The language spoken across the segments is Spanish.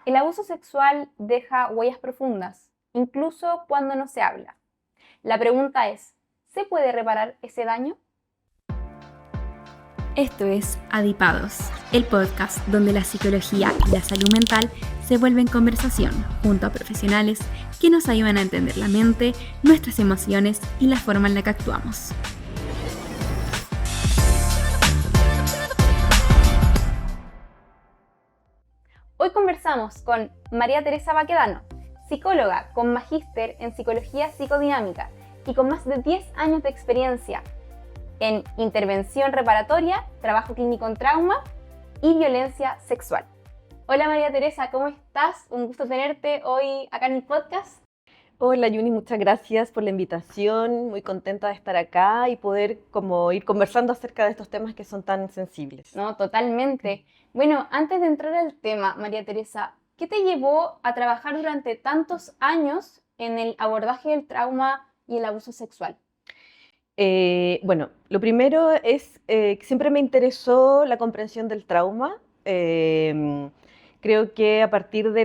El abuso sexual deja huellas profundas, incluso cuando no se habla. La pregunta es, ¿se puede reparar ese daño? Esto es Adipados, el podcast donde la psicología y la salud mental se vuelven conversación junto a profesionales que nos ayudan a entender la mente, nuestras emociones y la forma en la que actuamos. Hoy conversamos con María Teresa Baquedano, psicóloga con magíster en psicología psicodinámica y con más de 10 años de experiencia en intervención reparatoria, trabajo clínico en trauma y violencia sexual. Hola María Teresa, ¿cómo estás? Un gusto tenerte hoy acá en el podcast. Hola Yuni, muchas gracias por la invitación, muy contenta de estar acá y poder como ir conversando acerca de estos temas que son tan sensibles. No, totalmente. Bueno, antes de entrar al tema, María Teresa, ¿qué te llevó a trabajar durante tantos años en el abordaje del trauma y el abuso sexual? Bueno, lo primero es que siempre me interesó la comprensión del trauma. Creo que a partir de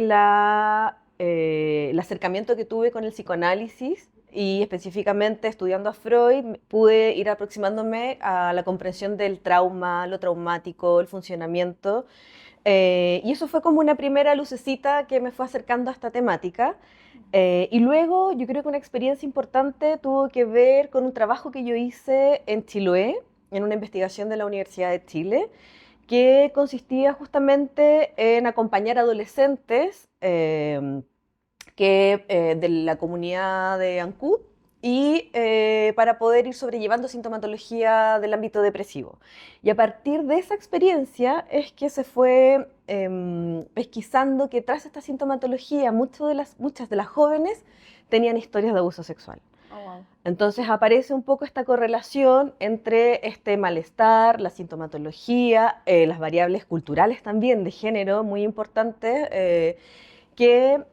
el acercamiento que tuve con el psicoanálisis y específicamente estudiando a Freud, pude ir aproximándome a la comprensión del trauma, lo traumático, el funcionamiento. Y eso fue como una primera lucecita que me fue acercando a esta temática. Y luego yo creo que una experiencia importante tuvo que ver con un trabajo que yo hice en Chiloé, en una investigación de la Universidad de Chile, que consistía justamente en acompañar adolescentes de la comunidad de Ancud y para poder ir sobrellevando sintomatología del ámbito depresivo. Y a partir de esa experiencia es que se fue pesquisando que tras esta sintomatología muchas de las jóvenes tenían historias de abuso sexual. Oh, wow. Entonces aparece un poco esta correlación entre este malestar, la sintomatología, las variables culturales también de género, muy importantes, que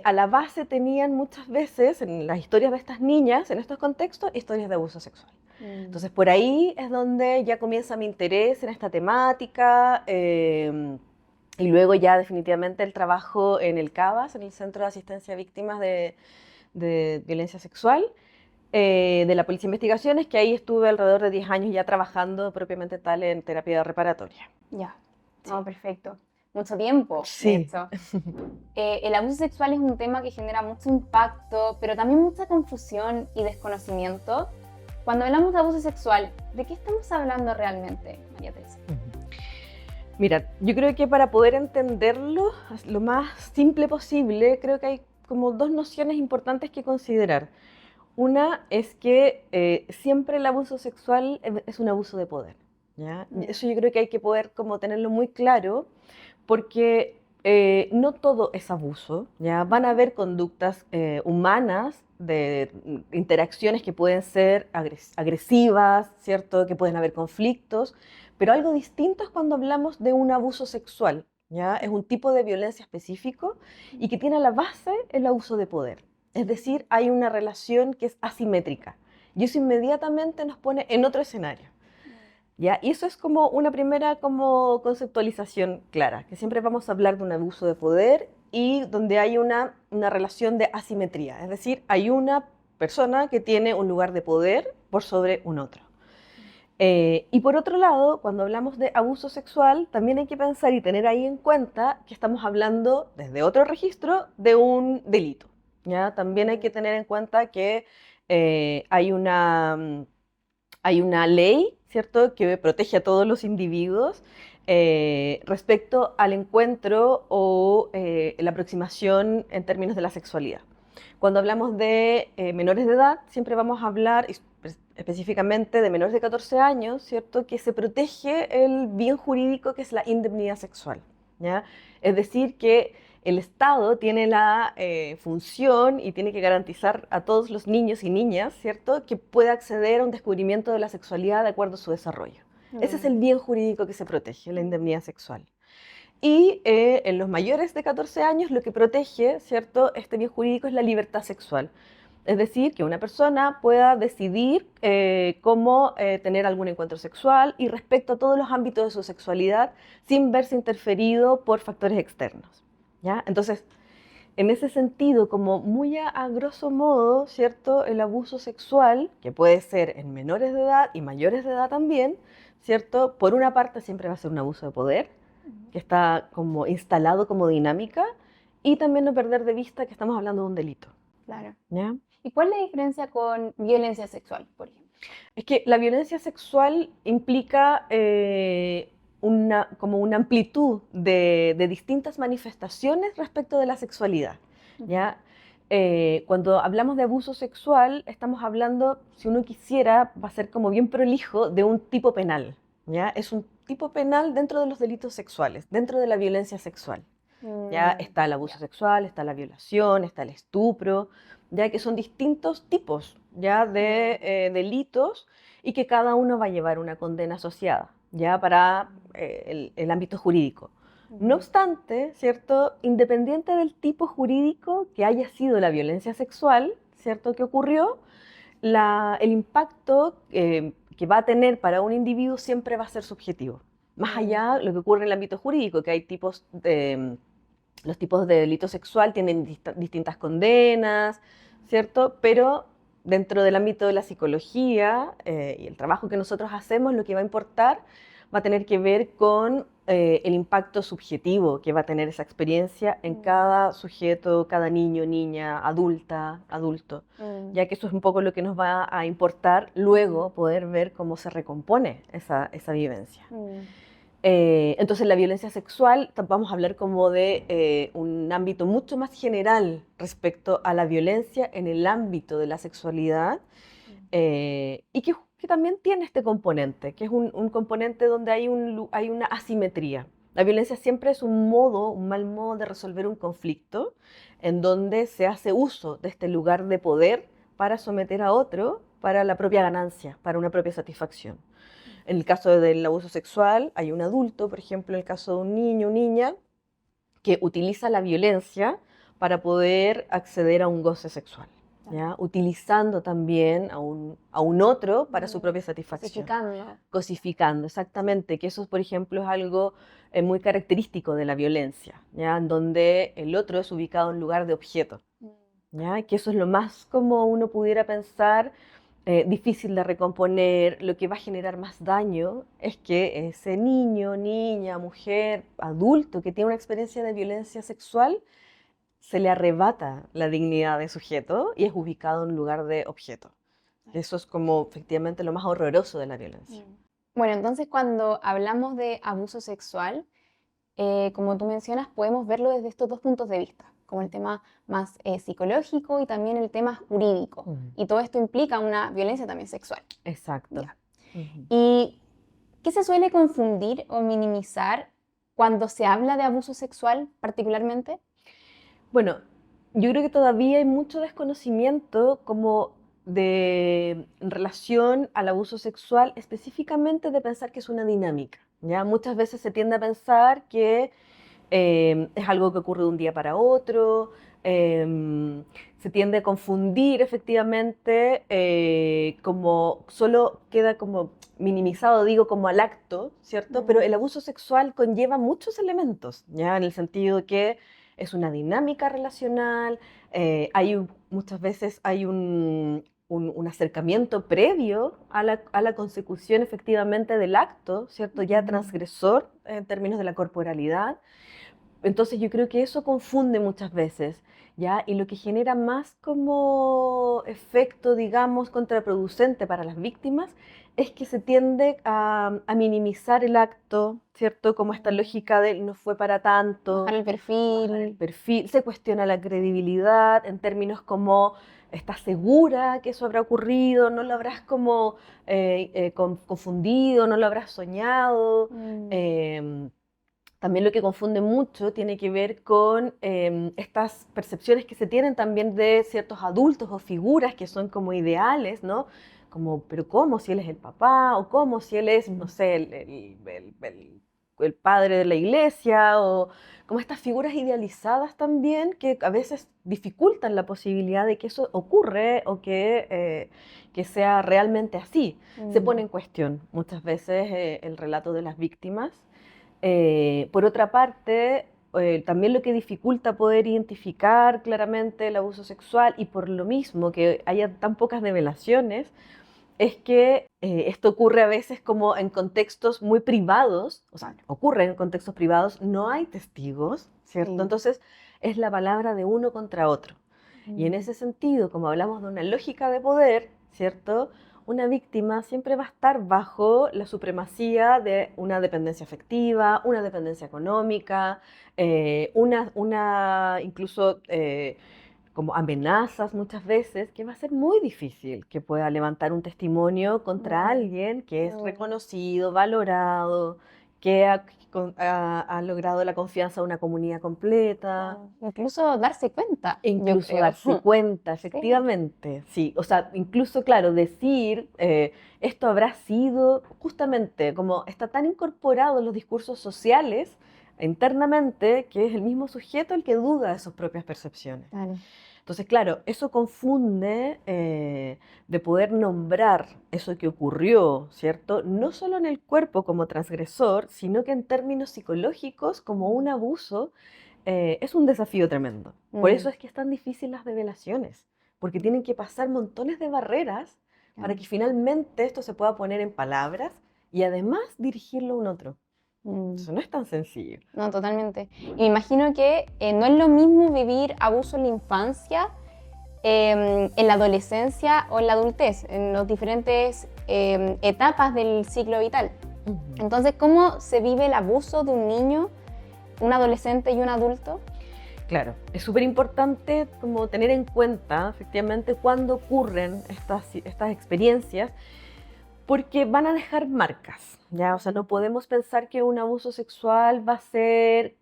a la base tenían muchas veces en las historias de estas niñas, en estos contextos, historias de abuso sexual. Entonces por ahí es donde ya comienza mi interés en esta temática y luego ya definitivamente el trabajo en el CABAS, en el Centro de Asistencia a Víctimas de Violencia Sexual, de la Policía de Investigaciones, que ahí estuve alrededor de 10 años ya trabajando propiamente tal en terapia reparatoria. Ya, no, perfecto. Mucho tiempo, de Sí. hecho. El abuso sexual es un tema que genera mucho impacto, pero también mucha confusión y desconocimiento. Cuando hablamos de abuso sexual, ¿de qué estamos hablando realmente, María Teresa? Mira, yo creo que para poder entenderlo lo más simple posible, creo que hay como dos nociones importantes que considerar. Una es que siempre el abuso sexual es un abuso de poder, ¿ya? Eso yo creo que hay que poder como tenerlo muy claro, porque no todo es abuso, ¿ya? Van a haber conductas humanas de interacciones que pueden ser agresivas, ¿cierto? Que pueden haber conflictos, pero algo distinto es cuando hablamos de un abuso sexual, ¿ya? Es un tipo de violencia específico y que tiene a la base el abuso de poder. Es decir, hay una relación que es asimétrica y eso inmediatamente nos pone en otro escenario. ¿Ya? Y eso es como una primera como conceptualización clara, que siempre vamos a hablar de un abuso de poder y donde hay una relación de asimetría, es decir, hay una persona que tiene un lugar de poder por sobre un otro. Y por otro lado, cuando hablamos de abuso sexual, también hay que pensar y tener ahí en cuenta que estamos hablando desde otro registro de un delito, ¿ya? También hay que tener en cuenta que hay una ley, ¿cierto?, que protege a todos los individuos respecto al encuentro o la aproximación en términos de la sexualidad. Cuando hablamos de menores de edad, siempre vamos a hablar específicamente de menores de 14 años, ¿cierto?, que se protege el bien jurídico que es la indemnidad sexual, ¿ya? Es decir, que el Estado tiene la función y tiene que garantizar a todos los niños y niñas, ¿cierto?, que pueda acceder a un descubrimiento de la sexualidad de acuerdo a su desarrollo. Ese es el bien jurídico que se protege, la indemnidad sexual. Y en los mayores de 14 años lo que protege, ¿cierto?, este bien jurídico es la libertad sexual. Es decir, que una persona pueda decidir cómo tener algún encuentro sexual y respecto a todos los ámbitos de su sexualidad sin verse interferido por factores externos. ¿ya? Entonces, en ese sentido, como muy a grosso modo, ¿cierto? El abuso sexual, que puede ser en menores de edad y mayores de edad también, ¿cierto? Por una parte siempre va a ser un abuso de poder, que está como instalado como dinámica, y también no perder de vista que estamos hablando de un delito, Claro. ¿ya? ¿Y cuál es la diferencia con violencia sexual, por ejemplo? Es que la violencia sexual implica como una amplitud de distintas manifestaciones respecto de la sexualidad, ¿ya? Cuando hablamos de abuso sexual, estamos hablando, si uno quisiera, va a ser como bien prolijo, de un tipo penal, ¿ya? Es un tipo penal dentro de los delitos sexuales, dentro de la violencia sexual. Ya está el abuso sexual, está la violación, está el estupro, ya que son distintos tipos ya de delitos y que cada uno va a llevar una condena asociada ya para el ámbito jurídico. No obstante, ¿cierto? Independiente del tipo jurídico que haya sido la violencia sexual, ¿cierto? Que ocurrió, el impacto que va a tener para un individuo siempre va a ser subjetivo. Más allá de lo que ocurre en el ámbito jurídico, que hay tipos de los tipos de delito sexual tienen distintas condenas, ¿cierto? Pero dentro del ámbito de la psicología y el trabajo que nosotros hacemos, lo que va a importar va a tener que ver con el impacto subjetivo que va a tener esa experiencia en cada sujeto, cada niño, niña, adulto, ya que eso es un poco lo que nos va a importar luego poder ver cómo se recompone esa vivencia. Entonces la violencia sexual, vamos a hablar como de un ámbito mucho más general respecto a la violencia en el ámbito de la sexualidad y que también tiene este componente, que es un componente donde hay una asimetría. La violencia siempre es un mal modo de resolver un conflicto en donde se hace uso de este lugar de poder para someter a otro para la propia ganancia, para una propia satisfacción. En el caso del abuso sexual, hay un adulto, por ejemplo, en el caso de un niño o niña, que utiliza la violencia para poder acceder a un goce sexual, ¿ya? Utilizando también a un otro para su propia satisfacción. Cosificando, exactamente, que eso, por ejemplo, es algo muy característico de la violencia, ¿ya? En donde el otro es ubicado en lugar de objeto, ¿ya? Que eso es lo más como uno pudiera pensar difícil de recomponer. Lo que va a generar más daño es que ese niño, niña, mujer, adulto que tiene una experiencia de violencia sexual, se le arrebata la dignidad de sujeto y es ubicado en lugar de objeto. Eso es como efectivamente lo más horroroso de la violencia. Bueno, entonces cuando hablamos de abuso sexual, como tú mencionas, podemos verlo desde estos dos puntos de vista, como el tema más psicológico y también el tema jurídico. Y todo esto implica una violencia también sexual. Exacto. ¿Y qué se suele confundir o minimizar cuando se habla de abuso sexual particularmente? Bueno, yo creo que todavía hay mucho desconocimiento como en relación al abuso sexual, específicamente de pensar que es una dinámica. ¿Ya? Muchas veces se tiende a pensar que es algo que ocurre de un día para otro, se tiende a confundir efectivamente como solo queda como minimizado, digo, como al acto, ¿cierto? Pero el abuso sexual conlleva muchos elementos, ¿ya? En el sentido de que es una dinámica relacional, muchas veces hay un acercamiento previo a la consecución efectivamente del acto, ¿cierto? Ya transgresor en términos de la corporalidad. Entonces yo creo que eso confunde muchas veces, ¿ya? Y lo que genera más como efecto, digamos, contraproducente para las víctimas es que se tiende a minimizar el acto, ¿cierto? Como esta lógica de no fue para tanto. Bajar el perfil, se cuestiona la credibilidad en términos como ¿estás segura que eso habrá ocurrido? ¿No lo habrás como confundido? ¿No lo habrás soñado? También lo que confunde mucho tiene que ver con estas percepciones que se tienen también de ciertos adultos o figuras que son como ideales, ¿no? Como, pero ¿cómo si él es el papá? ¿O cómo si él es, no sé, el padre de la iglesia? O como estas figuras idealizadas también que a veces dificultan la posibilidad de que eso ocurre o que sea realmente así. Se pone en cuestión muchas veces el relato de las víctimas. Por otra parte, también lo que dificulta poder identificar claramente el abuso sexual y por lo mismo que haya tan pocas develaciones, es que esto ocurre a veces como en contextos muy privados, o sea, ocurre en contextos privados, no hay testigos, ¿cierto? Sí. Entonces es la palabra de uno contra otro. Y en ese sentido, como hablamos de una lógica de poder, ¿cierto? Una víctima siempre va a estar bajo la supremacía de una dependencia afectiva, una dependencia económica, incluso como amenazas muchas veces, que va a ser muy difícil que pueda levantar un testimonio contra alguien que es reconocido, valorado, que ha logrado la confianza de una comunidad completa. Incluso darse cuenta, E yo incluso creo. darse cuenta, Sí. efectivamente, sí. O sea, incluso, claro, decir esto habrá sido justamente como está tan incorporado en los discursos sociales internamente que es el mismo sujeto el que duda de sus propias percepciones. Claro. Entonces, claro, eso confunde de poder nombrar eso que ocurrió, ¿cierto? No solo en el cuerpo como transgresor, sino que en términos psicológicos como un abuso, es un desafío tremendo. Por eso es que es tan difícil las develaciones, porque tienen que pasar montones de barreras para que finalmente esto se pueda poner en palabras y además dirigirlo a un otro. Eso no es tan sencillo. No, totalmente. Y me imagino que no es lo mismo vivir abuso en la infancia, en la adolescencia o en la adultez, en las diferentes etapas del ciclo vital. Entonces, ¿cómo se vive el abuso de un niño, un adolescente y un adulto? Claro, es súper importante como tener en cuenta efectivamente cuándo ocurren estas experiencias, porque van a dejar marcas, ¿ya? O sea, no podemos pensar que un abuso sexual va a ser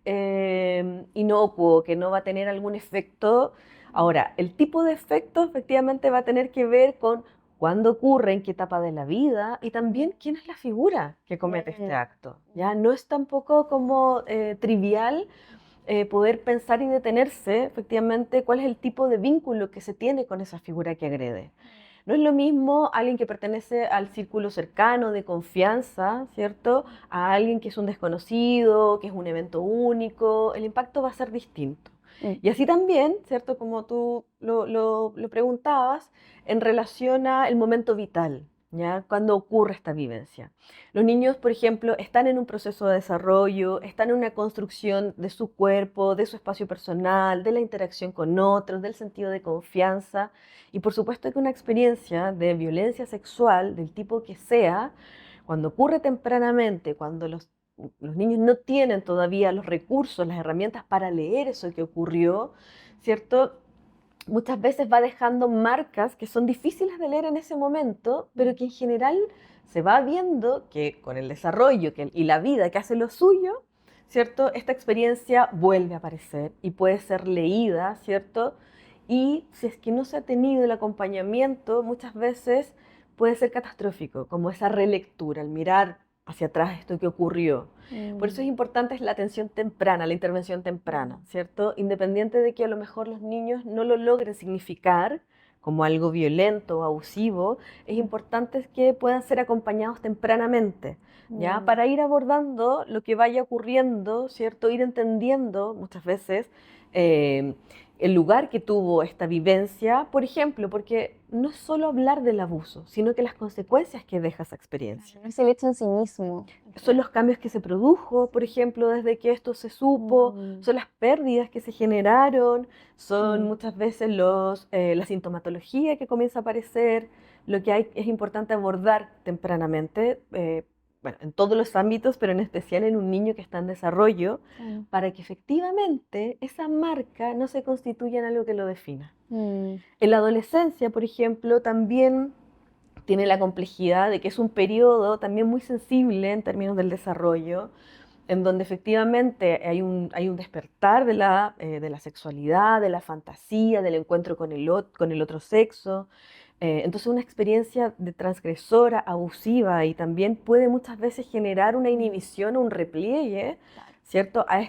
inocuo, que no va a tener algún efecto. Ahora, el tipo de efecto efectivamente va a tener que ver con cuándo ocurre, en qué etapa de la vida y también quién es la figura que comete este acto, ¿ya? No es tampoco como trivial poder pensar y detenerse efectivamente cuál es el tipo de vínculo que se tiene con esa figura que agrede. No es lo mismo alguien que pertenece al círculo cercano de confianza, ¿cierto? A alguien que es un desconocido, que es un evento único, el impacto va a ser distinto. Y así también, ¿cierto? Como tú lo preguntabas, en relación al momento vital, ¿ya? Cuando ocurre esta vivencia. Los niños, por ejemplo, están en un proceso de desarrollo, están en una construcción de su cuerpo, de su espacio personal, de la interacción con otros, del sentido de confianza. Y por supuesto que una experiencia de violencia sexual, del tipo que sea, cuando ocurre tempranamente, cuando los niños no tienen todavía los recursos, las herramientas para leer eso que ocurrió, ¿cierto? Muchas veces va dejando marcas que son difíciles de leer en ese momento, pero que en general se va viendo que con el desarrollo y la vida que hace lo suyo, ¿cierto? Esta experiencia vuelve a aparecer y puede ser leída, ¿cierto? Y si es que no se ha tenido el acompañamiento, muchas veces puede ser catastrófico, como esa relectura, el mirar hacia atrás esto que ocurrió. Por eso es importante la atención temprana, la intervención temprana, ¿cierto? Independiente de que a lo mejor los niños no lo logren significar como algo violento o abusivo, es importante que puedan ser acompañados tempranamente, ¿ya? Para ir abordando lo que vaya ocurriendo, ¿cierto? Ir entendiendo muchas veces el lugar que tuvo esta vivencia, por ejemplo, porque no es solo hablar del abuso, sino que las consecuencias que deja esa experiencia. No es el hecho en sí mismo. Son los cambios que se produjo, por ejemplo, desde que esto se supo, son las pérdidas que se generaron, son muchas veces la sintomatología que comienza a aparecer, lo que es importante abordar tempranamente, bueno, en todos los ámbitos, pero en especial en un niño que está en desarrollo, para que efectivamente esa marca no se constituya en algo que lo defina. En la adolescencia, por ejemplo, también tiene la complejidad de que es un periodo también muy sensible en términos del desarrollo, en donde efectivamente hay un despertar de la sexualidad, de la fantasía, del encuentro con el otro sexo. Entonces una experiencia de transgresora, abusiva, y también puede muchas veces generar una inhibición o un repliegue, ¿cierto? A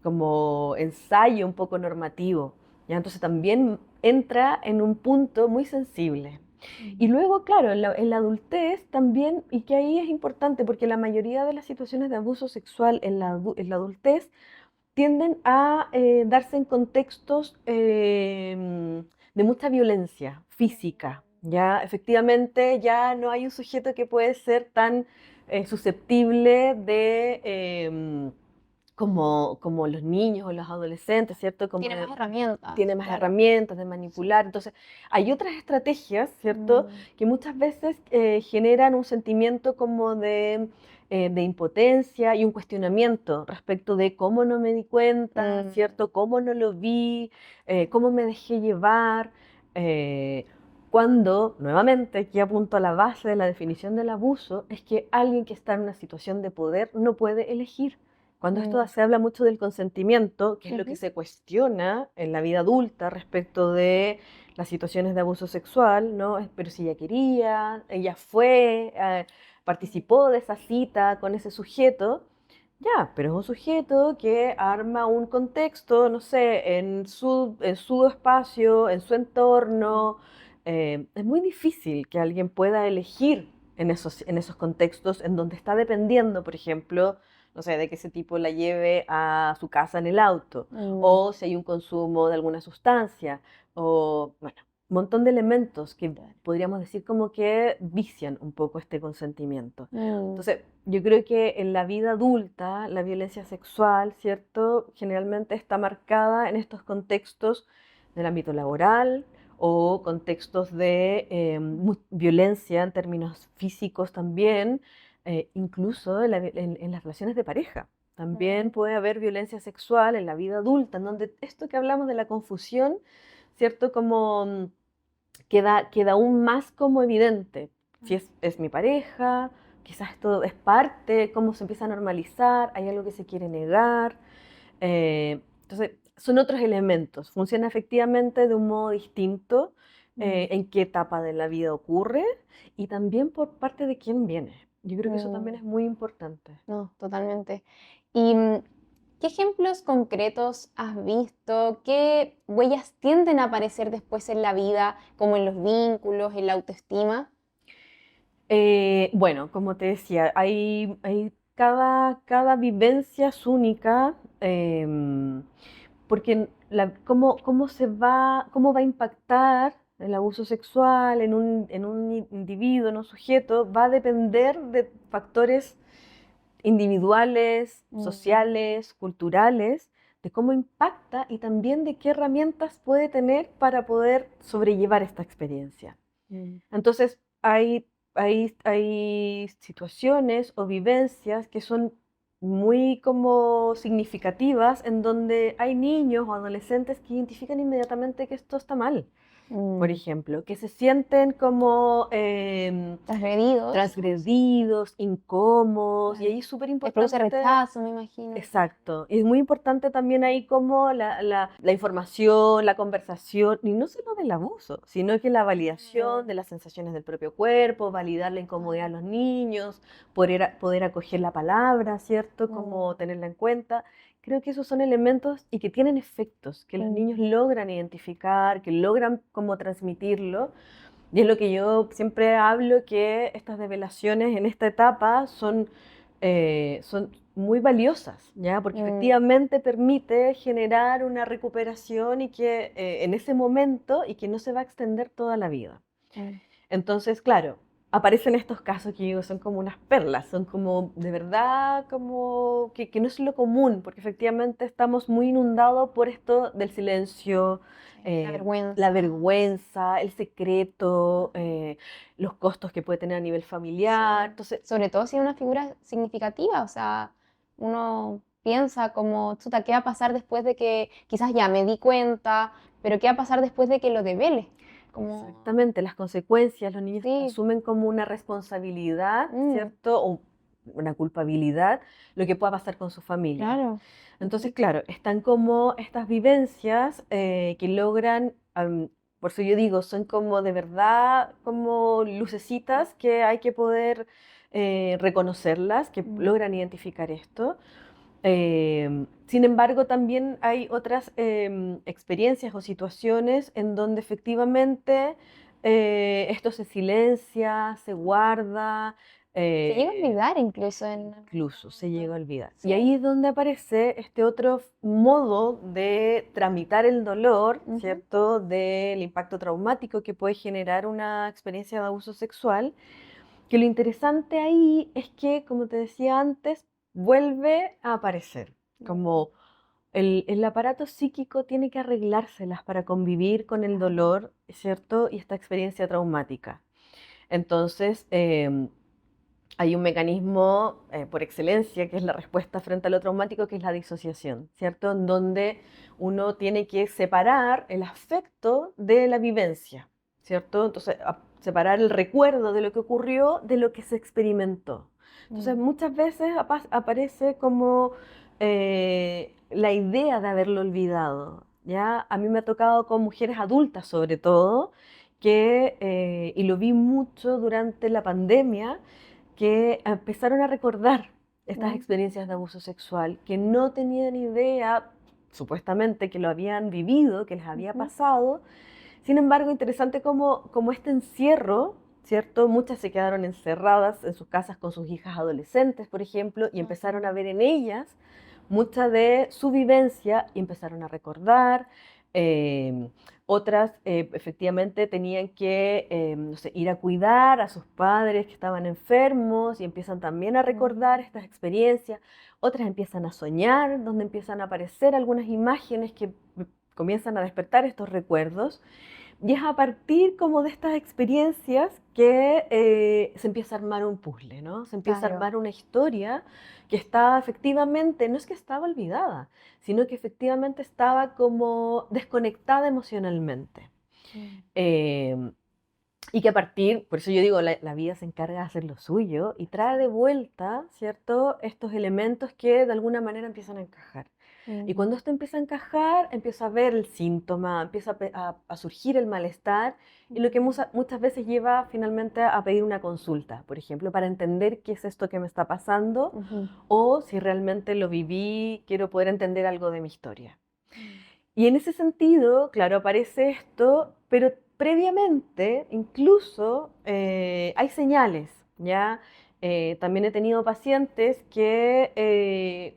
como ensayo un poco normativo. ¿Ya? Entonces también entra en un punto muy sensible. Y luego, claro, en la adultez también, y que ahí es importante, porque la mayoría de las situaciones de abuso sexual en la adultez tienden a darse en contextos de mucha violencia física. Ya, efectivamente, ya no hay un sujeto que puede ser tan susceptible de como los niños o los adolescentes, ¿cierto? Como Tiene más herramientas, tiene más claro. herramientas de manipular. Entonces, hay otras estrategias, ¿cierto? Que muchas veces generan un sentimiento como de impotencia y un cuestionamiento respecto de cómo no me di cuenta, ¿cierto? Cómo no lo vi, cómo me dejé llevar. eh, Cuando, nuevamente, aquí apunto a la base de la definición del abuso, es que alguien que está en una situación de poder no puede elegir. Cuando esto se habla mucho del consentimiento, que es lo que se cuestiona en la vida adulta respecto de las situaciones de abuso sexual, ¿no? Pero si ella quería, ella fue, participó de esa cita con ese sujeto, ya, pero es un sujeto que arma un contexto, no sé, en su espacio, en su entorno. Es muy difícil que alguien pueda elegir en esos contextos en donde está dependiendo, por ejemplo, no sé, de que ese tipo la lleve a su casa en el auto, o si hay un consumo de alguna sustancia, o, bueno, un montón de elementos que podríamos decir como que vician un poco este consentimiento. Entonces, yo creo que en la vida adulta, la violencia sexual, ¿cierto? Generalmente está marcada en estos contextos del ámbito laboral o contextos de violencia en términos físicos también, incluso en las relaciones de pareja. También puede haber violencia sexual en la vida adulta, en donde esto que hablamos de la confusión, ¿cierto? Como queda aún más como evidente. Si es mi pareja, quizás esto es parte, cómo se empieza a normalizar, hay algo que se quiere negar. Entonces, son otros elementos. Funciona efectivamente de un modo distinto en qué etapa de la vida ocurre y también por parte de quién viene. Yo creo que eso también es muy importante. No, totalmente. ¿Y qué ejemplos concretos has visto? ¿Qué huellas tienden a aparecer después en la vida, como en los vínculos, en la autoestima? Bueno, como te decía, cada vivencia es única, porque cómo va a impactar el abuso sexual en un individuo, en un sujeto, va a depender de factores individuales, sociales, culturales, de cómo impacta y también de qué herramientas puede tener para poder sobrellevar esta experiencia. Entonces, hay situaciones o vivencias que son muy como significativas en donde hay niños o adolescentes que identifican inmediatamente que esto está mal, por ejemplo, que se sienten como Transgredidos. transgredidos, incómodos, y ahí es súper Les produce importante. rechazo, me imagino. Exacto. Y es muy importante también ahí como la información, la conversación, y no solo del abuso, sino que la validación de las sensaciones del propio cuerpo, validar la incomodidad de los niños, poder acoger la palabra, ¿cierto? Como tenerla en cuenta. Creo que esos son elementos y que tienen efectos, que los niños logran identificar, que logran como transmitirlo. Y es lo que yo siempre hablo, que estas develaciones en esta etapa son muy valiosas, ¿ya? Porque efectivamente permite generar una recuperación y que en ese momento y que no se va a extender toda la vida. Entonces, claro, aparecen estos casos que digo, son como unas perlas, son como de verdad, como que no es lo común, porque efectivamente estamos muy inundados por esto del silencio, La vergüenza. la vergüenza, el secreto, los costos que puede tener a nivel familiar. Sí. Entonces, Sobre todo si es una figura significativa, o sea, uno piensa como, chuta, ¿qué va a pasar después de que quizás ya me di cuenta, pero qué va a pasar después de que lo devele? Como, exactamente, las consecuencias, los niños sí, asumen como una responsabilidad, ¿cierto? O una culpabilidad, lo que pueda pasar con su familia. claro. Entonces, claro, están como estas vivencias que logran, por eso yo digo, son como de verdad, como lucecitas que hay que poder reconocerlas, que logran identificar esto. Sin embargo, también hay otras experiencias o situaciones en donde efectivamente esto se silencia, se guarda, Se llega a eh, olvidar incluso en algún incluso se llega a momento. olvidar. Y Sí. ahí es donde aparece este otro modo de tramitar el dolor, Ujú. ¿cierto? Del impacto traumático que puede generar una experiencia de abuso sexual, que lo interesante ahí es que, como te decía antes, vuelve a aparecer, Mm. como el aparato psíquico tiene que arreglárselas para convivir con el Claro. dolor, ¿cierto? Y esta experiencia traumática. Entonces, hay un mecanismo por excelencia que es la respuesta frente a lo traumático, que es la disociación, ¿cierto? En donde uno tiene que separar el afecto de la vivencia, ¿cierto? Entonces, separar el recuerdo de lo que ocurrió de lo que se experimentó. Entonces, Mm. muchas veces aparece como la idea de haberlo olvidado, ¿ya? A mí me ha tocado con mujeres adultas, sobre todo, y lo vi mucho durante la pandemia, que empezaron a recordar estas Mm. experiencias de abuso sexual, que no tenían idea, supuestamente, que lo habían vivido, que les había Ujú. pasado. Sin embargo, interesante como este encierro, ¿cierto? Muchas se quedaron encerradas en sus casas con sus hijas adolescentes, por ejemplo, y empezaron a Mm. ver en ellas mucha de su vivencia y empezaron a recordar. eh, Otras efectivamente tenían que, no sé, ir a cuidar a sus padres que estaban enfermos y empiezan también a recordar Mm. estas experiencias. Otras empiezan a soñar, donde empiezan a aparecer algunas imágenes que comienzan a despertar estos recuerdos. Y es a partir como de estas experiencias que se empieza a armar un puzzle, ¿no? Se empieza a Claro. armar una historia que estaba efectivamente, no es que estaba olvidada, sino que efectivamente estaba como desconectada emocionalmente. Mm. Eh, y que a partir, por eso yo digo, la vida se encarga de hacer lo suyo y trae de vuelta, ¿cierto?, estos elementos que de alguna manera empiezan a encajar. Y Mm. cuando esto empieza a encajar, empieza a ver el síntoma, empieza a surgir el malestar, y lo que Mm. muchas veces lleva finalmente a pedir una consulta, por ejemplo, para entender qué es esto que me está pasando, Ujú. o si realmente lo viví, quiero poder entender algo de mi historia. Mm. Y en ese sentido, claro, aparece esto, pero previamente incluso hay señales, ¿ya? También he tenido pacientes que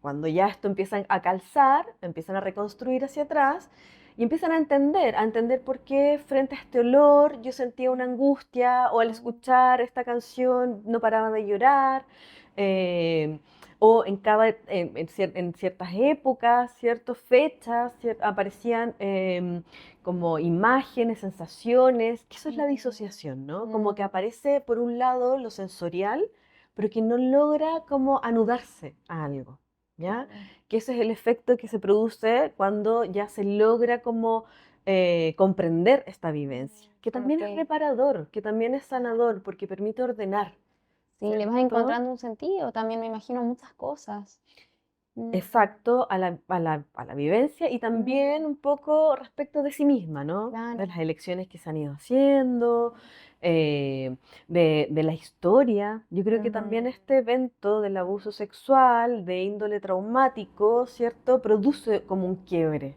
cuando ya esto empieza a calzar, empiezan a reconstruir hacia atrás y empiezan a entender por qué frente a este olor yo sentía una angustia, o al Mm. escuchar esta canción no paraba de llorar. eh, o en ciertas épocas, ciertas fechas, aparecían como imágenes, sensaciones, que eso es la disociación, ¿no? Como que Mm. aparece por un lado lo sensorial, pero que no logra como anudarse a algo, ¿ya? Claro. Que ese es el efecto que se produce cuando ya se logra como comprender esta vivencia, que también es Ok. reparador, que también es sanador, porque permite ordenar, Sí, le vas ¿cierto? encontrando un sentido, también me imagino muchas cosas. Mm. Exacto, a la vivencia, y Mm. también un poco respecto de sí misma, ¿no? De Claro. las elecciones que se han ido haciendo, de la historia. Yo creo que también Ujú. este evento del abuso sexual de índole traumático, ¿cierto? Produce como un quiebre.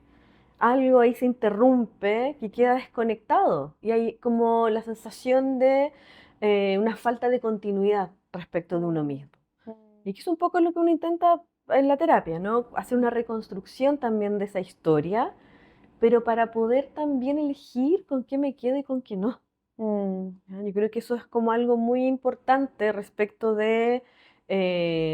Algo ahí se interrumpe que queda desconectado y hay como la sensación de una falta de continuidad respecto de uno Mm. mismo. Mm. Y que es un poco lo que uno intenta en la terapia, ¿no? Hacer una reconstrucción también de esa historia, pero para poder también elegir con qué me quedo y con qué no. Mm. ¿Ya? Yo creo que eso es como algo muy importante respecto de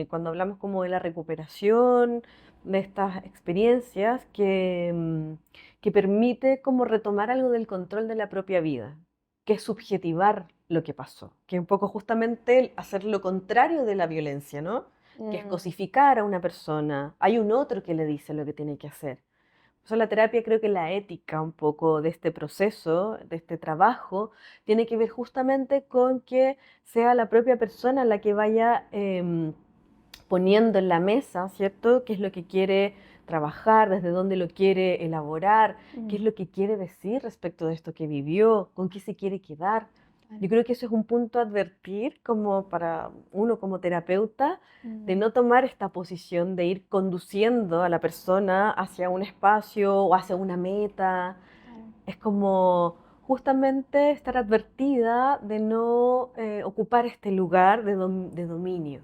cuando hablamos como de la recuperación, de estas experiencias que permite como retomar algo del control de la propia vida, que es subjetivar lo que pasó, que es un poco justamente hacer lo contrario de la violencia, ¿no? Que es Mm. cosificar a una persona. Hay un otro que le dice lo que tiene que hacer. Por eso la terapia, creo que la ética un poco de este proceso, de este trabajo, tiene que ver justamente con que sea la propia persona la que vaya poniendo en la mesa, ¿cierto? ¿Qué es lo que quiere trabajar, desde dónde lo quiere elaborar, qué es Mm. lo que quiere decir respecto de esto que vivió, con qué se quiere quedar? Claro. Yo creo que eso es un punto a advertir como para uno como terapeuta, de Mm. no tomar esta posición de ir conduciendo a la persona hacia un espacio o hacia una meta. Claro. Es como, justamente estar advertida de no ocupar este lugar de dominio,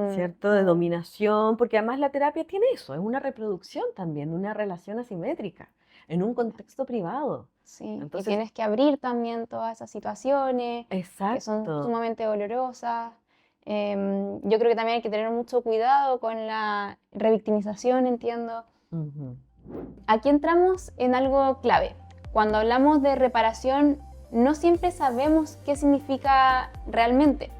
¿cierto? De dominación, porque además la terapia tiene eso, es una reproducción también, de una relación asimétrica, en un contexto privado. Sí, y Entonces, tienes que abrir también todas esas situaciones que son exacto. sumamente dolorosas. Yo creo que también hay que tener mucho cuidado con la revictimización, entiendo. Ujú. Aquí entramos en algo clave. Cuando hablamos de reparación, no siempre sabemos qué significa realmente.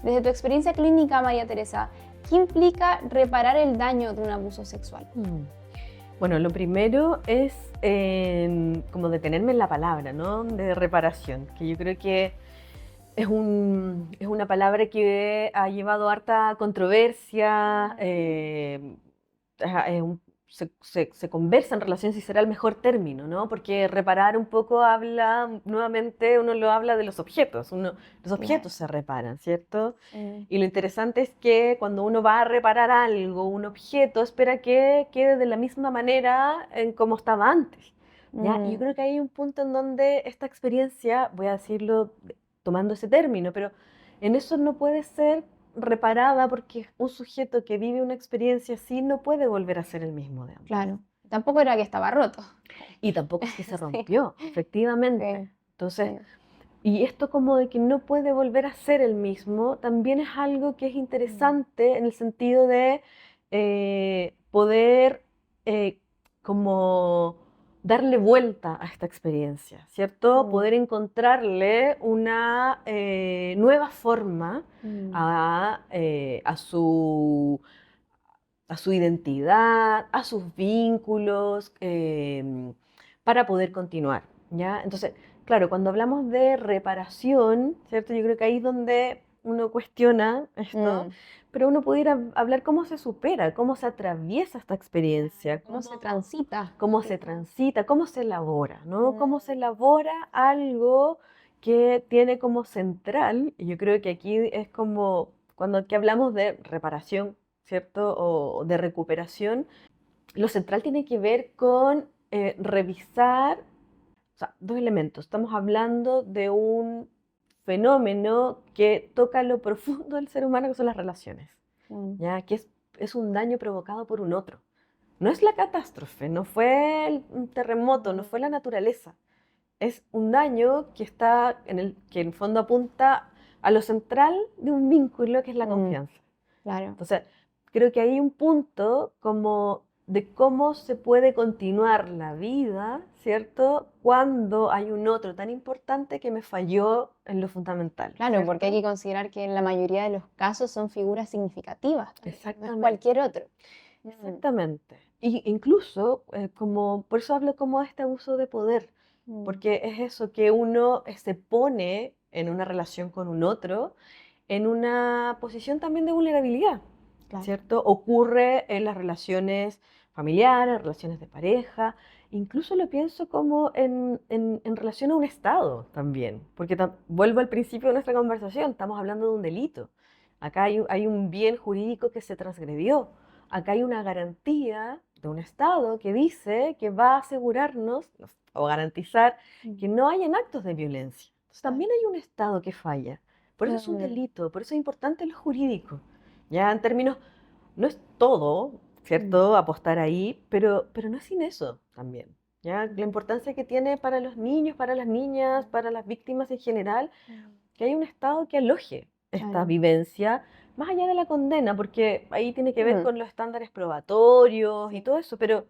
Desde tu experiencia clínica, María Teresa, ¿qué implica reparar el daño de un abuso sexual? Bueno, lo primero es como detenerme en la palabra, ¿no? De reparación, que yo creo que es una palabra que ha llevado harta controversia, se conversa en relación si será el mejor término, ¿no? Porque reparar un poco habla, nuevamente uno lo habla de los objetos, los objetos se reparan, ¿cierto? Y lo interesante es que cuando uno va a reparar algo, un objeto, espera que quede de la misma manera en como estaba antes, ¿ya? Y yo creo que hay un punto en donde esta experiencia, voy a decirlo tomando ese término, pero en eso no puede ser reparada porque un sujeto que vive una experiencia así no puede volver a ser el mismo de antes. Claro, tampoco era que estaba roto. Y tampoco es que se Sí. rompió, efectivamente. Sí, Entonces, sí. y esto como de que no puede volver a ser el mismo, también es algo que es interesante en el sentido de poder como darle vuelta a esta experiencia, ¿cierto? Poder encontrarle una nueva forma a su identidad, a sus vínculos, para poder continuar, ¿ya? Entonces, claro, cuando hablamos de reparación, ¿cierto? Yo creo que ahí es donde uno cuestiona esto, pero uno pudiera hablar cómo se supera, cómo se atraviesa esta experiencia, ¿Cómo se transita? cómo se transita, cómo se elabora, ¿no? Cómo se elabora algo que tiene como central, y yo creo que aquí es como cuando aquí hablamos de reparación, ¿cierto? O de recuperación, lo central tiene que ver con revisar, o sea, dos elementos. Estamos hablando de un fenómeno que toca lo profundo del ser humano, que son las relaciones, ¿ya? Que es un daño provocado por un otro. No es la catástrofe, no fue un terremoto, no fue la naturaleza. Es un daño que está que en el fondo apunta a lo central de un vínculo que es la confianza. Claro. Entonces, creo que hay un punto como de cómo se puede continuar la vida, ¿cierto? Cuando hay un otro tan importante que me falló en lo fundamental. Claro, ¿cierto? porque hay que considerar que en la mayoría de los casos son figuras significativas también, no es Exactamente. cualquier otro. Exactamente. Y incluso, como, por eso hablo como de este abuso de poder, porque es eso, que uno se pone en una relación con un otro en una posición también de vulnerabilidad, Claro. ¿cierto? Ocurre en las relaciones familiares, relaciones de pareja, incluso lo pienso como en relación a un Estado también, porque vuelvo al principio de nuestra conversación, estamos hablando de un delito. Acá hay un bien jurídico que se transgredió. Acá hay una garantía de un Estado que dice que va a asegurarnos o garantizar que no hayan actos de violencia. Entonces también hay un Estado que falla. Por eso es un delito, por eso es importante lo jurídico. Ya en términos, no es todo, ¿cierto? Apostar ahí, pero no es sin eso también. ¿Ya? La importancia que tiene para los niños, para las niñas, para las víctimas en general, que hay un Estado que aloje esta Claro. vivencia, más allá de la condena, porque ahí tiene que ver con los estándares probatorios y todo eso, pero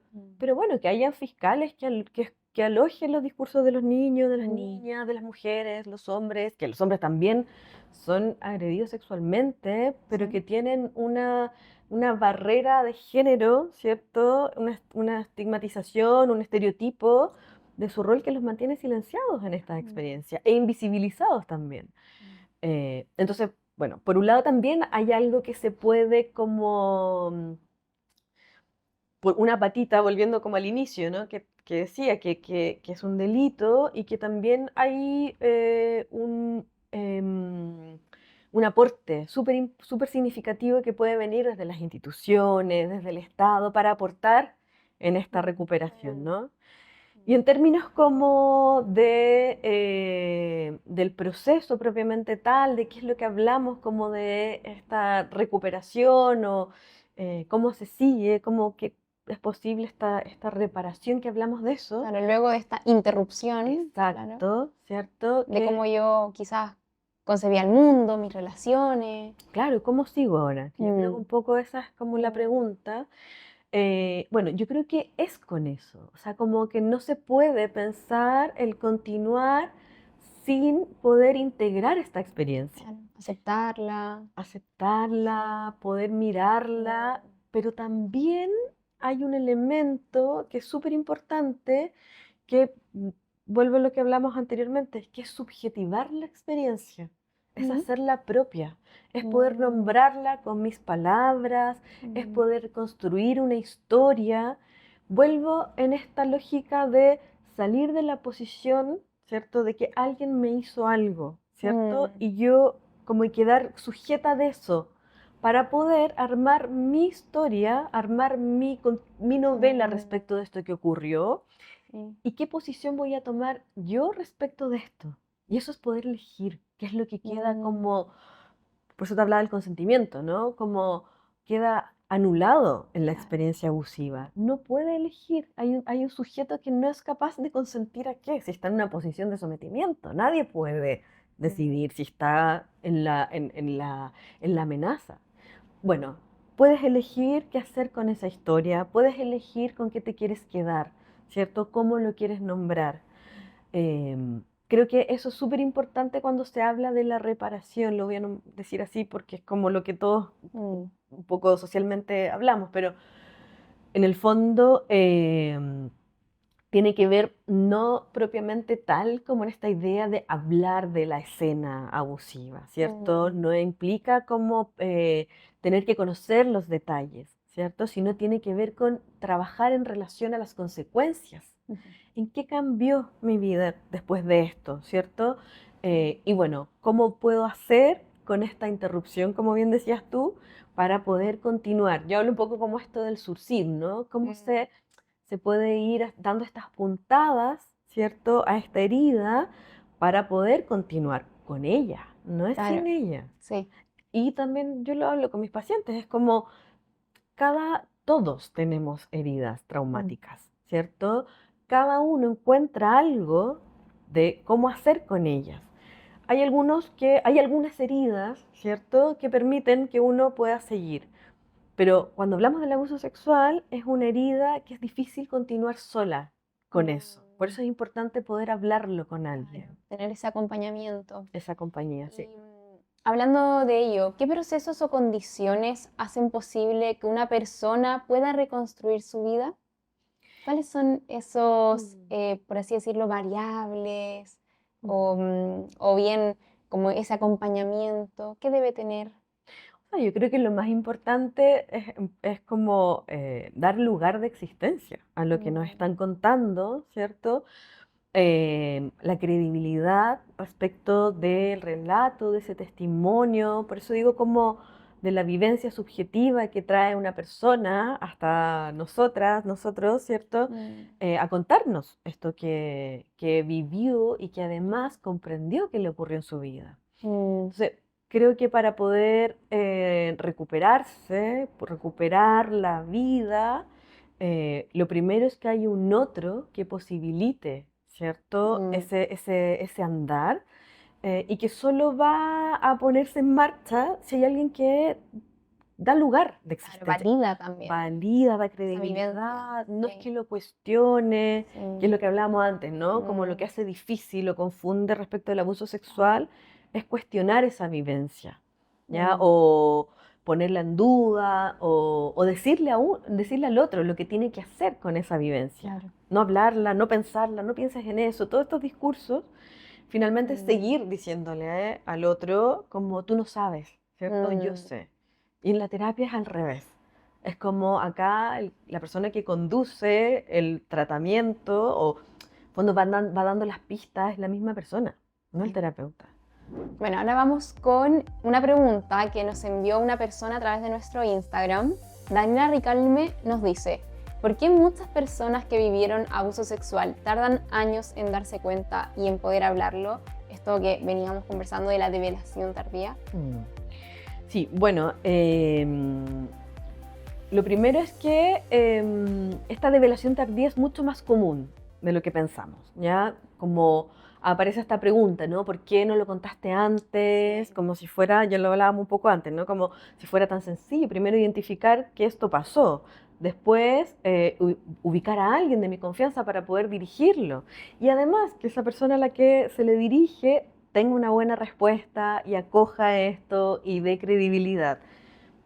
bueno, que hayan fiscales que alojen los discursos de los niños, de las niñas, de las mujeres, los hombres, que los hombres también son agredidos sexualmente, pero que tienen una barrera de género, ¿cierto? Una estigmatización, un estereotipo de su rol que los mantiene silenciados en esta experiencia e invisibilizados también. Entonces, bueno, por un lado también hay algo que se puede como, por una patita, volviendo como al inicio, ¿no? Que decía que es un delito y que también hay un aporte súper significativo que puede venir desde las instituciones, desde el Estado, para aportar en esta recuperación, ¿no? Y en términos como del proceso propiamente tal, de qué es lo que hablamos, como de esta recuperación o cómo se sigue, cómo que es posible esta reparación que hablamos de eso. Claro, luego de esta interrupción, Exacto, claro, ¿cierto? de cómo yo quizás concebía el mundo, mis relaciones. Claro, ¿cómo sigo ahora? Que yo creo que un poco esa es como la pregunta. Bueno, yo creo que es con eso, o sea, como que no se puede pensar el continuar sin poder integrar esta experiencia, Claro, aceptarla. aceptarla, poder mirarla, pero también hay un elemento que es súper importante que, vuelvo a lo que hablamos anteriormente, es que es subjetivar la experiencia, es Ujú. hacerla propia, es poder nombrarla con mis palabras, es poder construir una historia. Vuelvo en esta lógica de salir de la posición, ¿cierto? De que alguien me hizo algo, ¿cierto? Y yo como quedar sujeta de eso para poder armar mi historia, armar mi novela respecto de esto que ocurrió Sí. y qué posición voy a tomar yo respecto de esto. Y eso es poder elegir, qué es lo que queda como, por eso te hablaba del consentimiento, ¿no? Como queda anulado en la experiencia abusiva. No puede elegir. Hay un sujeto que no es capaz de consentir a qué, si está en una posición de sometimiento. Nadie puede decidir si está en la amenaza. Bueno, puedes elegir qué hacer con esa historia, puedes elegir con qué te quieres quedar, ¿cierto? Cómo lo quieres nombrar. Creo que eso es súper importante cuando se habla de la reparación, lo voy a decir así porque es como lo que todos un poco socialmente hablamos, pero en el fondo tiene que ver no propiamente tal como en esta idea de hablar de la escena abusiva, ¿cierto? No implica como tener que conocer los detalles, ¿cierto? Sino tiene que ver con trabajar en relación a las consecuencias. ¿En qué cambió mi vida después de esto, ¿cierto? Y bueno, ¿cómo puedo hacer con esta interrupción, como bien decías tú, para poder continuar? Yo hablo un poco como esto del surcir, ¿no? ¿Cómo se puede ir dando estas puntadas, ¿cierto?, a esta herida para poder continuar con ella, no es Claro, sin ella. sí. Y también yo lo hablo con mis pacientes, es como todos tenemos heridas traumáticas, ¿cierto? Cada uno encuentra algo de cómo hacer con ellas. Hay algunas heridas, ¿cierto?, que permiten que uno pueda seguir. Pero cuando hablamos del abuso sexual, es una herida que es difícil continuar sola con eso. Por eso es importante poder hablarlo con alguien. Tener ese acompañamiento. Esa compañía, sí. Y, hablando de ello, ¿qué procesos o condiciones hacen posible que una persona pueda reconstruir su vida? ¿Cuáles son esos, por así decirlo, variables o bien como ese acompañamiento? ¿Qué debe tener? Yo creo que lo más importante es como dar lugar de existencia a lo que nos están contando, ¿cierto? La credibilidad respecto del relato, de ese testimonio, por eso digo como de la vivencia subjetiva que trae una persona hasta nosotras, nosotros, ¿cierto? A contarnos esto que vivió y que además comprendió que le ocurrió en su vida. Entonces, creo que para poder recuperarse, recuperar la vida, lo primero es que hay un otro que posibilite, ¿cierto? Ese andar y que solo va a ponerse en marcha si hay alguien que da lugar de Claro, existencia. valida también. Valida, da Esa credibilidad, vivencia, no es sí. que lo cuestione, que es lo Sí. que hablábamos antes, ¿no? Como lo que hace difícil o confunde respecto del abuso sexual es cuestionar esa vivencia, ¿ya? O ponerla en duda o decirle al otro lo que tiene que hacer con esa vivencia. Claro. No hablarla, no pensarla, no pienses en eso, todos estos discursos, finalmente es seguir diciéndole al otro como tú no sabes, ¿cierto? Yo sé. Y en la terapia es al revés. Es como acá la persona que conduce el tratamiento o cuando va dando las pistas es la misma persona, no el terapeuta. Bueno, ahora vamos con una pregunta que nos envió una persona a través de nuestro Instagram. Daniela Ricalme nos dice, ¿Por qué muchas personas que vivieron abuso sexual tardan años en darse cuenta y en poder hablarlo? Esto que veníamos conversando de la develación tardía. Sí, bueno, lo primero es que esta develación tardía es mucho más común de lo que pensamos, ¿ya? Como aparece esta pregunta, ¿no? ¿Por qué no lo contaste antes? Como si fuera, ya lo hablábamos un poco antes, ¿no? Como si fuera tan sencillo. Primero identificar que esto pasó. Después, ubicar a alguien de mi confianza para poder dirigirlo. Y además, que esa persona a la que se le dirige tenga una buena respuesta y acoja esto y dé credibilidad.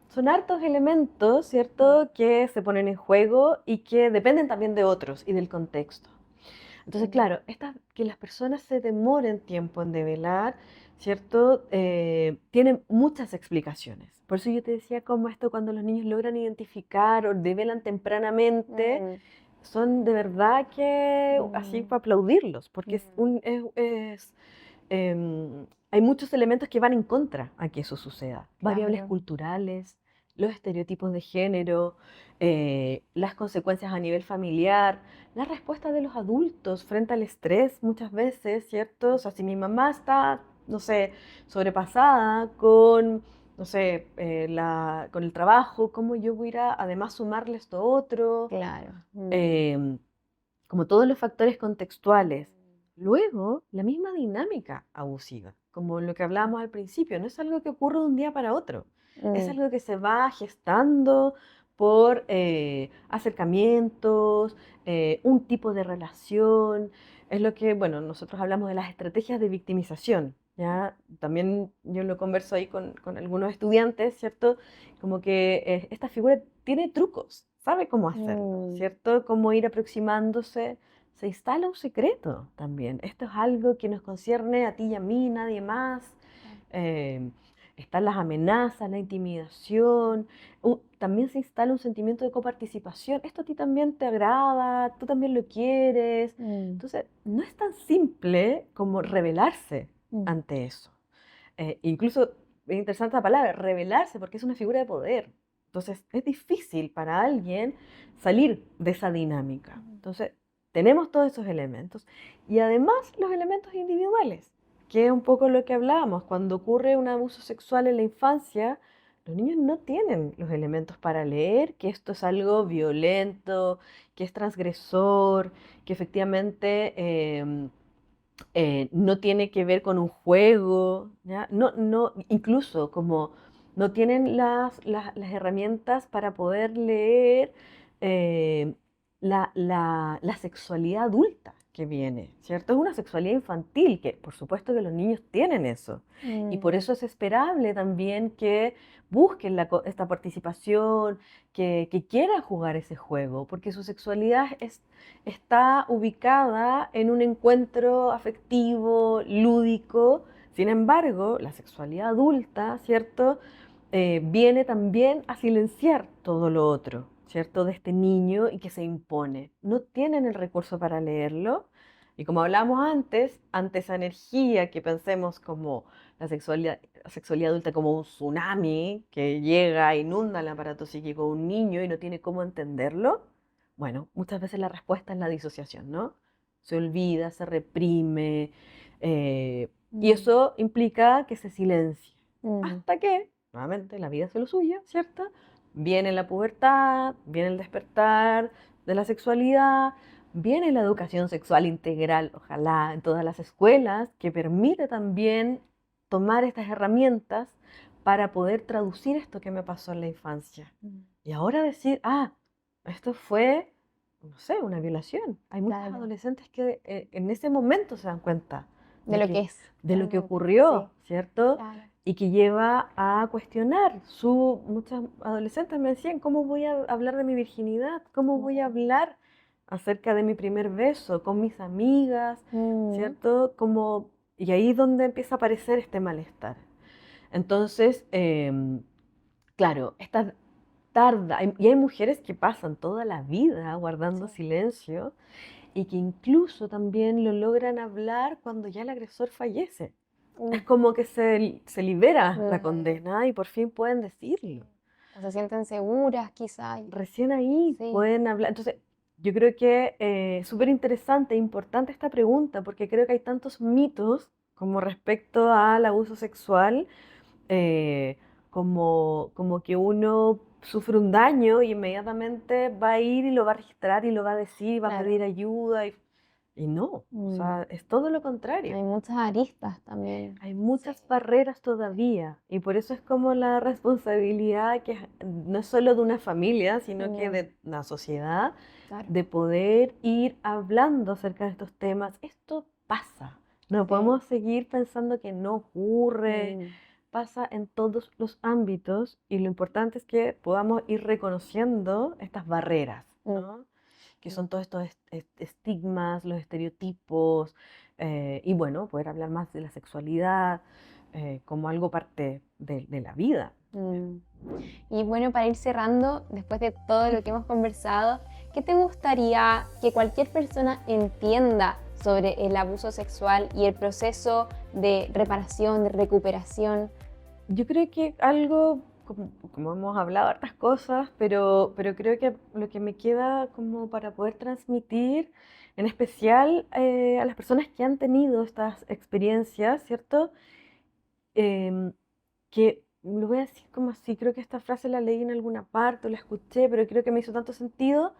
Son hartos elementos, ¿cierto?, que se ponen en juego y que dependen también de otros y del contexto. Entonces, claro, que las personas se demoren tiempo en develar, ¿cierto? Tienen muchas explicaciones. Por eso yo te decía como esto cuando los niños logran identificar o develan tempranamente, son de verdad que así para aplaudirlos, porque hay muchos elementos que van en contra a que eso suceda. Variables Claro. culturales, los estereotipos de género, las consecuencias a nivel familiar, la respuesta de los adultos frente al estrés muchas veces, ¿cierto? O sea, si mi mamá está, no sé, sobrepasada con, no sé, con el trabajo, ¿cómo yo voy a ir a además sumarle esto otro? Claro. Em, Como todos los factores contextuales. Luego, la misma dinámica abusiva, como lo que hablábamos al principio, no es algo que ocurre de un día para otro, es algo que se va gestando por acercamientos, un tipo de relación, es lo que, bueno, nosotros hablamos de las estrategias de victimización, ¿ya? También yo lo converso ahí con algunos estudiantes, ¿cierto? Como que esta figura tiene trucos, sabe cómo hacerlo, ¿cierto? Cómo ir aproximándose. Se instala un secreto también. Esto es algo que nos concierne a ti y a mí, nadie más. Eh, Están las amenazas, la intimidación. También se instala un sentimiento de coparticipación. Esto a ti también te agrada, tú también lo quieres. Entonces, no es tan simple como rebelarse ante eso. Incluso es interesante la palabra, rebelarse, porque es una figura de poder. Entonces, es difícil para alguien salir de esa dinámica. Entonces, tenemos todos esos elementos y además los elementos individuales, que es un poco lo que hablábamos. Cuando ocurre un abuso sexual en la infancia, los niños no tienen los elementos para leer que esto es algo violento, que es transgresor, que efectivamente no tiene que ver con un juego, ¿ya? No, no, incluso como no tienen las herramientas para poder leer eh, la sexualidad adulta que viene, ¿cierto? Es una sexualidad infantil, que por supuesto que los niños tienen eso. Y por eso es esperable también que busquen esta participación, que quieran jugar ese juego, porque su sexualidad está ubicada en un encuentro afectivo, lúdico. Sin embargo, la sexualidad adulta, ¿cierto? Viene también a silenciar todo lo otro, ¿cierto? De este niño y que se impone. No tienen el recurso para leerlo. Y como hablábamos antes, ante esa energía que pensemos como la sexualidad adulta como un tsunami que llega, inunda el aparato psíquico de un niño y no tiene cómo entenderlo, bueno, muchas veces la respuesta es la disociación, ¿no? Se olvida, se reprime, y eso implica que se silencie. Hasta que, nuevamente, la vida hace lo suyo, ¿cierto? Viene la pubertad, viene el despertar de la sexualidad, viene la educación sexual integral, ojalá en todas las escuelas, que permite también tomar estas herramientas para poder traducir esto que me pasó en la infancia. Y ahora decir, esto fue, no sé, una violación. Hay muchos Claro. adolescentes que en ese momento se dan cuenta De lo que es. de lo que ocurrió, Sí. ¿cierto? Claro. Y que lleva a cuestionar. Muchas adolescentes me decían, ¿cómo voy a hablar de mi virginidad? ¿Cómo voy a hablar acerca de mi primer beso con mis amigas? ¿Cierto? Y ahí es donde empieza a aparecer este malestar. Entonces, claro, y hay mujeres que pasan toda la vida guardando silencio y que incluso también lo logran hablar cuando ya el agresor fallece. Es como que se libera la condena y por fin pueden decirlo. O se sienten seguras, quizás. Recién ahí Sí. pueden hablar. Entonces, yo creo que es súper interesante e importante esta pregunta, porque creo que hay tantos mitos como respecto al abuso sexual, como que uno sufre un daño y inmediatamente va a ir y lo va a registrar y lo va a decir y va a Claro. pedir ayuda. Y no, o sea, es todo lo contrario. Hay muchas aristas también. Hay muchas Sí. barreras todavía y por eso es como la responsabilidad que no es solo de una familia, sino que de la sociedad, Claro. de poder ir hablando acerca de estos temas. Esto pasa, no Sí. podemos seguir pensando que no ocurre, Mm. pasa en todos los ámbitos y lo importante es que podamos ir reconociendo estas barreras, ¿no? Que son todos estos estigmas, los estereotipos, y bueno, poder hablar más de la sexualidad como algo parte de la vida. Mm. Y bueno, para ir cerrando, después de todo lo que hemos conversado, ¿qué te gustaría que cualquier persona entienda sobre el abuso sexual y el proceso de reparación, de recuperación? Yo creo que algo, como hemos hablado hartas cosas, pero creo que lo que me queda como para poder transmitir, en especial a las personas que han tenido estas experiencias, ¿cierto? Em, que lo voy a decir como así, creo que esta frase la leí en alguna parte o la escuché, pero creo que me hizo tanto sentido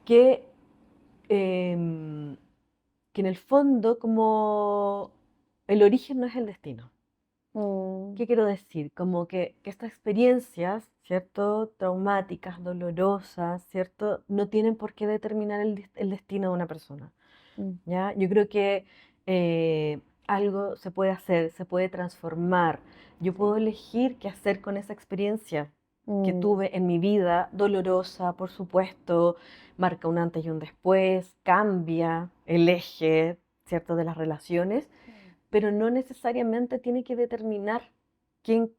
que, em, que en el fondo como el origen no es el destino. Mm. ¿Qué quiero decir? Como que estas experiencias, ¿cierto? Traumáticas, dolorosas, ¿cierto? No tienen por qué determinar el destino de una persona, Mm. ¿ya? Yo creo que algo se puede hacer, se puede transformar. Yo puedo elegir qué hacer con esa experiencia que Mm. tuve en mi vida, dolorosa, por supuesto, marca un antes y un después, cambia el eje, ¿cierto? De las relaciones, pero no necesariamente tiene que determinar quién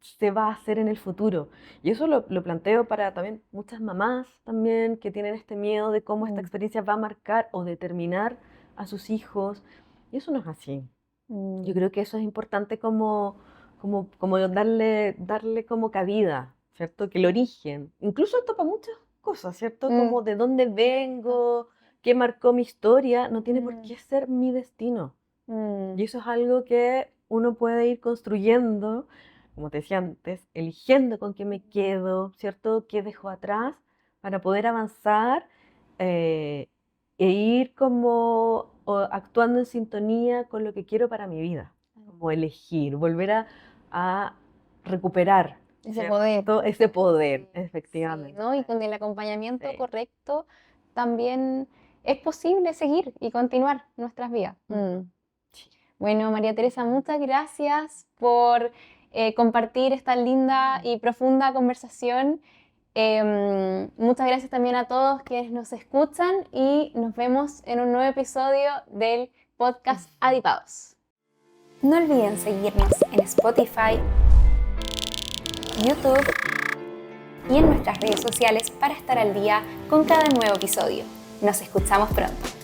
se va a hacer en el futuro. Y eso lo planteo para también muchas mamás también que tienen este miedo de cómo esta Mm. experiencia va a marcar o determinar a sus hijos. Y eso no es así. Mm. Yo creo que eso es importante como darle como cabida, ¿cierto? Que el origen, incluso esto para muchas cosas, ¿cierto? Mm. Como de dónde vengo, qué marcó mi historia, no tiene por Mm. qué ser mi destino. Mm. Y eso es algo que uno puede ir construyendo, como te decía antes, eligiendo con qué me quedo, ¿cierto? ¿Qué dejo atrás? Para poder avanzar eh, e ir como actuando en sintonía con lo que quiero para mi vida. Como elegir, volver a recuperar Ese poder. ese poder, Sí, efectivamente. ¿no? Y con el acompañamiento Sí. correcto también es posible seguir y continuar nuestras vidas. Mm. Sí. Bueno, María Teresa, muchas gracias por compartir esta linda y profunda conversación. Muchas gracias también a todos quienes nos escuchan y nos vemos en un nuevo episodio del podcast Adipados. No olviden seguirnos en Spotify, YouTube y en nuestras redes sociales para estar al día con cada nuevo episodio. Nos escuchamos pronto.